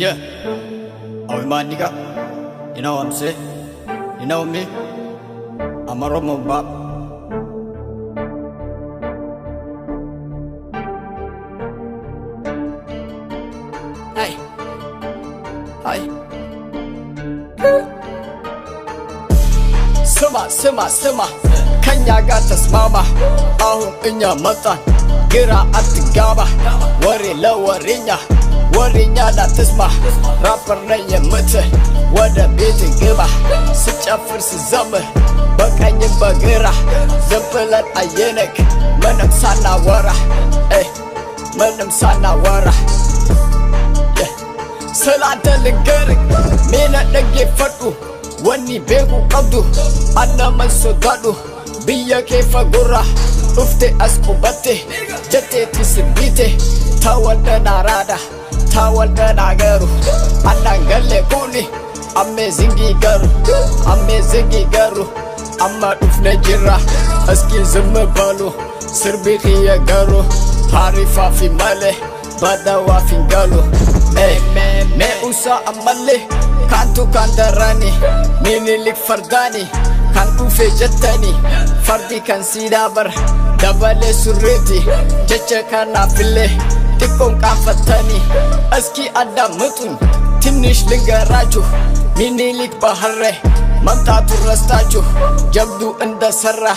Yeah. Oh my nigga. You know what I'm saying? You know me? I'm a Romo Bab. Hey. Hi. Sema Kanya gata smama Ahun inya matan Gira atigaba Wari la warinya da tisma Rapper na ya mutu Wada bitin giba Su cafir su zama Bakanyin bagira Zamfilan ayyanik Manam sana wara Manam sana wara Saladalin garin Mena dage fadu Wani begu qabdu Anna man sodadu Biya ke fagura Ufte askubate Jate tisibite Tawalda narada Tawalda nagaru Anna galle kuni Amme zingi garu Amma ufne jira Aski zimma balu Sirbi khiya garu Harifa fi male Badawa fi galu Me usa amalle Kantu kandarani Minilik fardani Kan ufe jattani Fardi kan sidabar Dabale surreti Jecha kana fille Tikon kafatani Aski ada mutun Timnish lingaraju Minilik baharre Mantatu rastaju Jabdu inda sarra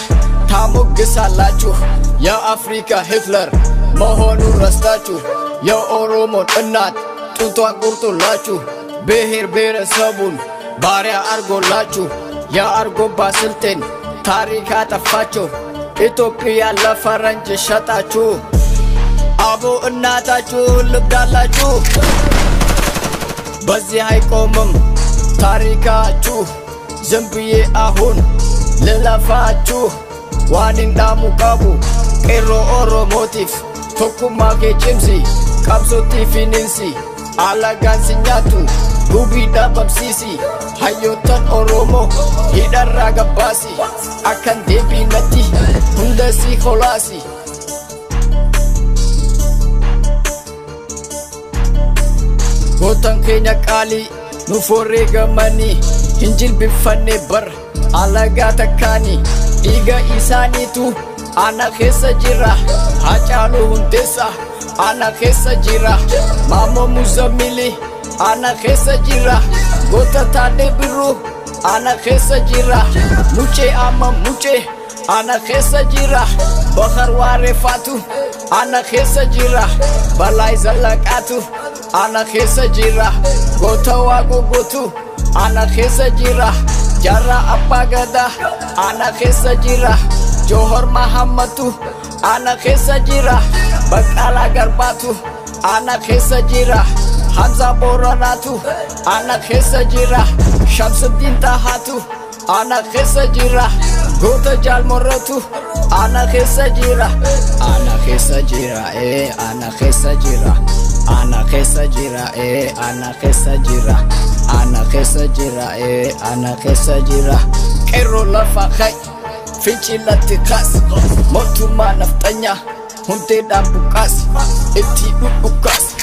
Tamu gisalaju Ya Afrika Hitler Mohonu rastaju Ya Oromo innat Tutwa kurtulaju Behir bere sabun Barya argo lachu Ya argo basilten Tarika tafacho Ethiopia la faranje shatachu Abo innatachu Lubdalachu Bazi haikomum Tarikachu Zambiye ahun Lelafachu Wanin damu kabu Kero oro motif Tokuma ke jimsi Kapso tifininsi Alagan sinyatu Gubi dabab sisi Hayotan oromo Hidar raga basi Akan debi nati Hunda si kholasi Gotan kenya kali Nufore gamani Hinjil bifane bar Alaga takani Iga isani tu Anak hesa jira Hachalu huntesa Anak hesa jira Mamo muzamili Anak hesa jira Gota tade biru Anak hesa jira Muce ama muce Anak hesa jira Bakhar ware fatu Anak hesa jira Balai zalakatu Anak hesa jira Gota wago gotu Anak hesa jira Jara apagada Anak hesa jira Johor Mahamatu Anak hesa jira Bakala garbatu Anak hesa jira Hamza Boranatu Anak hesa jira Shamsuddin Tahatu Anak hesa jira Gota Jalmoratu Anak hesa jira Anak hesa jira Anak hesa jira Anak hesa jira Anak hesa jira Anak hesa jira Anak hesa jira Kero lafa khai Finchi latikas Motu manaftanya Hunte dan bukas Iti ukas